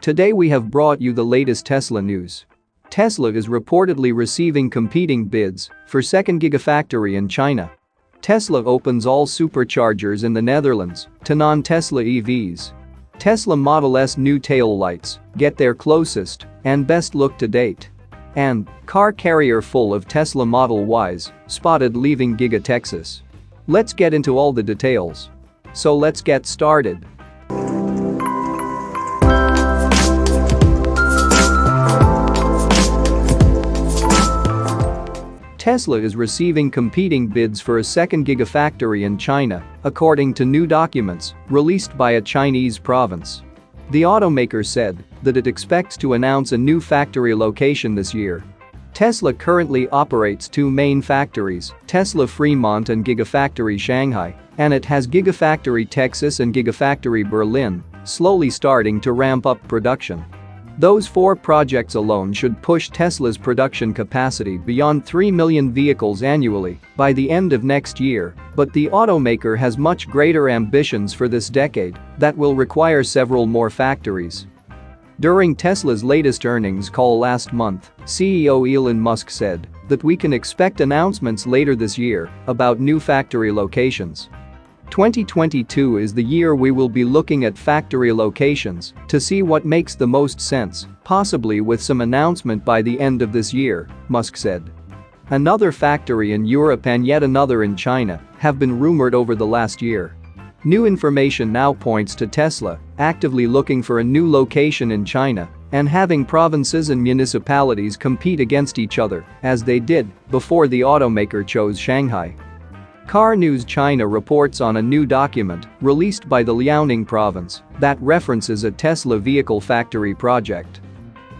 Today we have brought you the latest Tesla news. Tesla is reportedly receiving competing bids for second Gigafactory in China. Tesla opens all Superchargers in the Netherlands to non-Tesla EVs. Tesla Model S new tail lights get their closest and best look to date. And car carrier full of Tesla Model Ys spotted leaving Giga Texas. Let's get into all the details. So let's get started. Tesla is receiving competing bids for a second Gigafactory in China, according to new documents released by a Chinese province. The automaker said that it expects to announce a new factory location this year. Tesla currently operates two main factories, Tesla Fremont and Gigafactory Shanghai, and it has Gigafactory Texas and Gigafactory Berlin, slowly starting to ramp up production. Those four projects alone should push Tesla's production capacity beyond 3 million vehicles annually by the end of next year, but the automaker has much greater ambitions for this decade that will require several more factories. During Tesla's latest earnings call last month, CEO Elon Musk said that we can expect announcements later this year about new factory locations. 2022 is the year we will be looking at factory locations to see what makes the most sense, possibly with some announcement by the end of this year, Musk said. Another factory in Europe and yet another in China have been rumored over the last year. New information now points to Tesla actively looking for a new location in China and having provinces and municipalities compete against each other, as they did before the automaker chose Shanghai. Car News China reports on a new document released by the Liaoning province that references a Tesla vehicle factory project.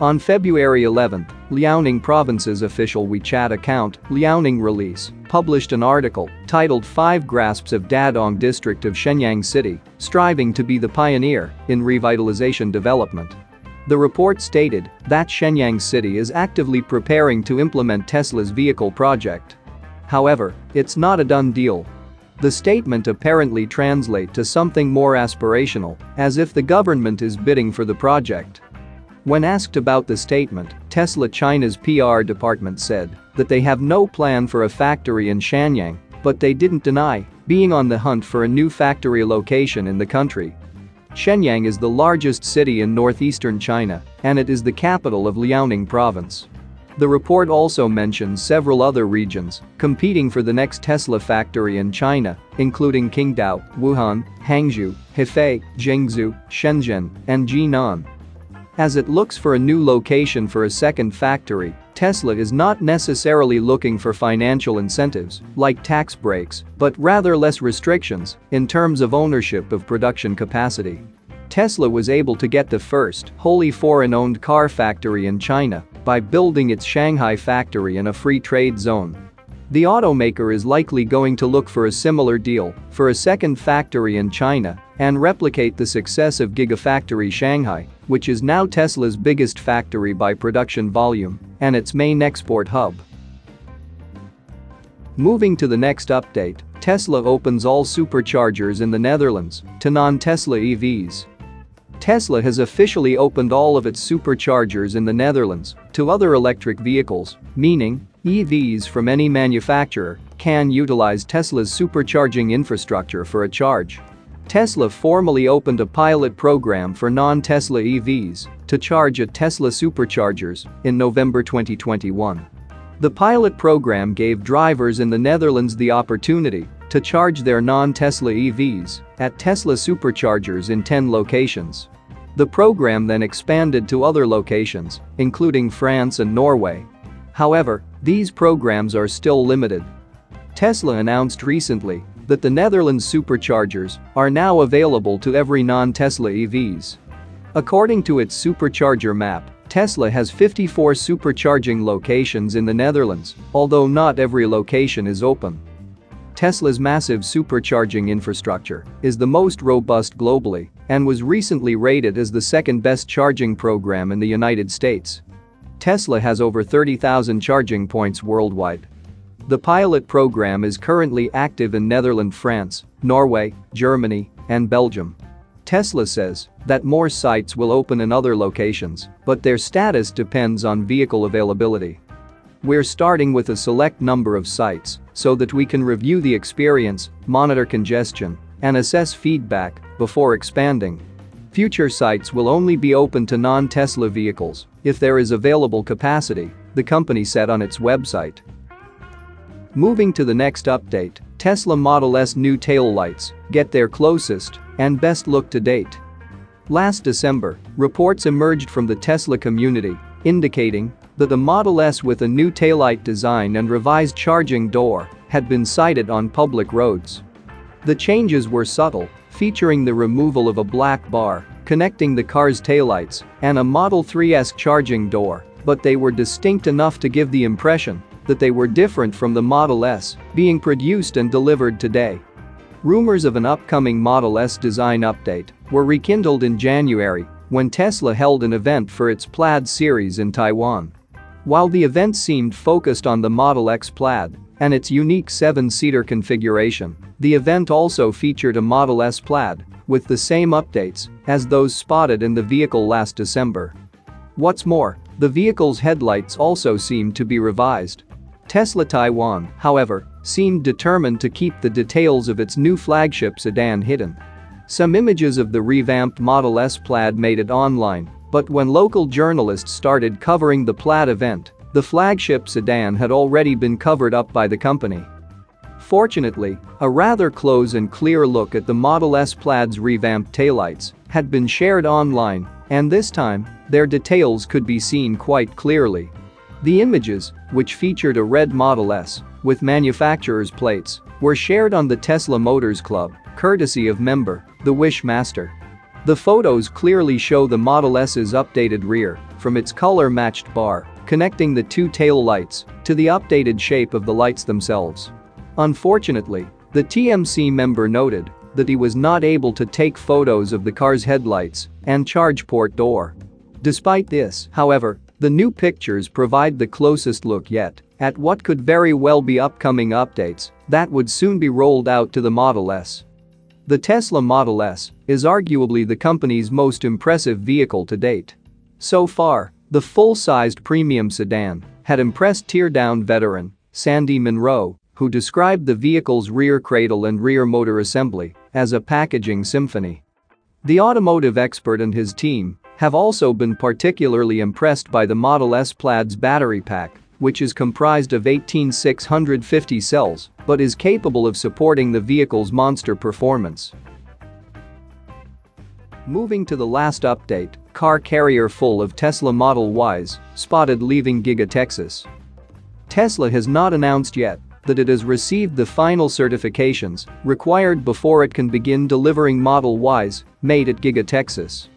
On February 11, Liaoning province's official WeChat account, Liaoning Release, published an article titled 5 Grasps of Dadong District of Shenyang City, striving to be the pioneer in revitalization development. The report stated that Shenyang City is actively preparing to implement Tesla's vehicle project. However, it's not a done deal. The statement apparently translates to something more aspirational, as if the government is bidding for the project. When asked about the statement, Tesla China's PR department said that they have no plan for a factory in Shenyang, but they didn't deny being on the hunt for a new factory location in the country. Shenyang is the largest city in northeastern China, and it is the capital of Liaoning province. The report also mentions several other regions competing for the next Tesla factory in China, including Qingdao, Wuhan, Hangzhou, Hefei, Jiangsu, Shenzhen, and Jinan. As it looks for a new location for a second factory, Tesla is not necessarily looking for financial incentives, like tax breaks, but rather less restrictions in terms of ownership of production capacity. Tesla was able to get the first wholly foreign-owned car factory in China by building its Shanghai factory in a free trade zone. The automaker is likely going to look for a similar deal for a second factory in China and replicate the success of Gigafactory Shanghai, which is now Tesla's biggest factory by production volume and its main export hub. Moving to the next update, Tesla opens all Superchargers in the Netherlands to non-Tesla EVs. Tesla has officially opened all of its Superchargers in the Netherlands to other electric vehicles, meaning EVs from any manufacturer can utilize Tesla's supercharging infrastructure for a charge. Tesla formally opened a pilot program for non-Tesla EVs to charge at Tesla Superchargers in November 2021. The pilot program gave drivers in the Netherlands the opportunity to charge their non-Tesla EVs at Tesla Superchargers in 10 locations. The program then expanded to other locations, including France and Norway. However, these programs are still limited. Tesla announced recently that the Netherlands Superchargers are now available to every non-Tesla EVs. According to its Supercharger map, Tesla has 54 supercharging locations in the Netherlands, although not every location is open. Tesla's massive supercharging infrastructure is the most robust globally and was recently rated as the second best charging program in the United States. Tesla has over 30,000 charging points worldwide. The pilot program is currently active in Netherlands, France, Norway, Germany, and Belgium. Tesla says that more sites will open in other locations, but their status depends on vehicle availability. "We're starting with a select number of sites so that we can review the experience, monitor congestion, and assess feedback before expanding. Future sites will only be open to non-Tesla vehicles if there is available capacity," the company said on its website. Moving to the next update, Tesla Model S new taillights get their closest and best look to date. Last December, reports emerged from the Tesla community indicating that the Model S with a new taillight design and revised charging door had been sighted on public roads. The changes were subtle, featuring the removal of a black bar connecting the car's taillights and a Model 3's charging door, but they were distinct enough to give the impression that they were different from the Model S being produced and delivered today. Rumors of an upcoming Model S design update were rekindled in January when Tesla held an event for its Plaid series in Taiwan. While the event seemed focused on the Model X Plaid and its unique 7-seater configuration, the event also featured a Model S Plaid with the same updates as those spotted in the vehicle last December. What's more, the vehicle's headlights also seemed to be revised. Tesla Taiwan, however, seemed determined to keep the details of its new flagship sedan hidden. Some images of the revamped Model S Plaid made it online, but when local journalists started covering the Plaid event, the flagship sedan had already been covered up by the company. Fortunately, a rather close and clear look at the Model S Plaid's revamped taillights had been shared online, and this time, their details could be seen quite clearly. The images, which featured a red Model S with manufacturer's plates, were shared on the Tesla Motors Club, courtesy of member, the Wishmaster. The photos clearly show the Model S's updated rear, from its color-matched bar, connecting the two tail lights, to the updated shape of the lights themselves. Unfortunately, the TMC member noted that he was not able to take photos of the car's headlights and charge port door. Despite this, however, the new pictures provide the closest look yet at what could very well be upcoming updates that would soon be rolled out to the Model S. The Tesla Model S is arguably the company's most impressive vehicle to date. So far, the full-sized premium sedan had impressed teardown veteran Sandy Munro, who described the vehicle's rear cradle and rear motor assembly as a packaging symphony. The automotive expert and his team have also been particularly impressed by the Model S Plaid's battery pack, which is comprised of 18,650 cells but is capable of supporting the vehicle's monster performance. Moving to the last update, car carrier full of Tesla Model Ys spotted leaving Giga Texas. Tesla has not announced yet that it has received the final certifications required before it can begin delivering Model Ys made at Giga Texas.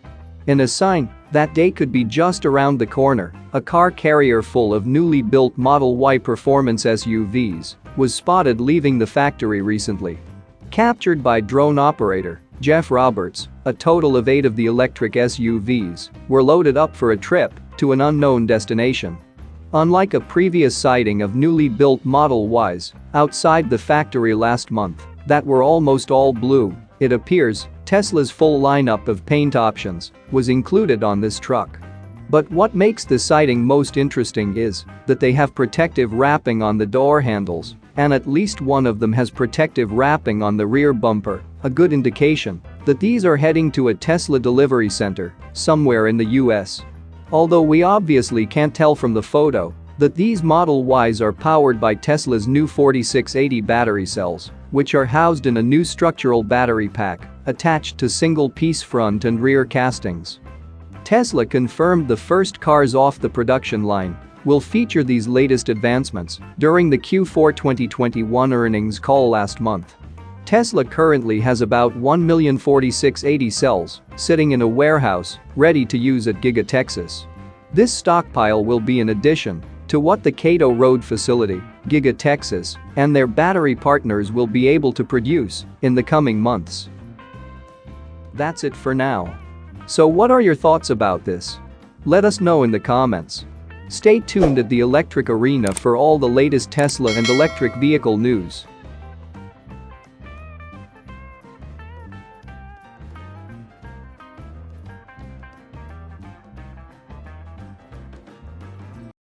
In a sign that day could be just around the corner, a car carrier full of newly built Model Y performance SUVs was spotted leaving the factory recently. Captured by drone operator Jeff Roberts, a total of 8 of the electric SUVs were loaded up for a trip to an unknown destination. Unlike a previous sighting of newly built Model Ys outside the factory last month that were almost all blue, it appears Tesla's full lineup of paint options was included on this truck. But what makes the sighting most interesting is that they have protective wrapping on the door handles, and at least one of them has protective wrapping on the rear bumper, a good indication that these are heading to a Tesla delivery center somewhere in the US. Although we obviously can't tell from the photo that these Model Ys are powered by Tesla's new 4680 battery cells, which are housed in a new structural battery pack attached to single-piece front and rear castings. Tesla confirmed the first cars off the production line will feature these latest advancements during the Q4 2021 earnings call last month. Tesla currently has about 1,046,080 cells sitting in a warehouse ready to use at Giga Texas. This stockpile will be in addition to what the Cato Road facility, Giga Texas, and their battery partners will be able to produce in the coming months. That's it for now. So what are your thoughts about this? Let us know in the comments. Stay tuned at the Electric Arena for all the latest Tesla and electric vehicle news.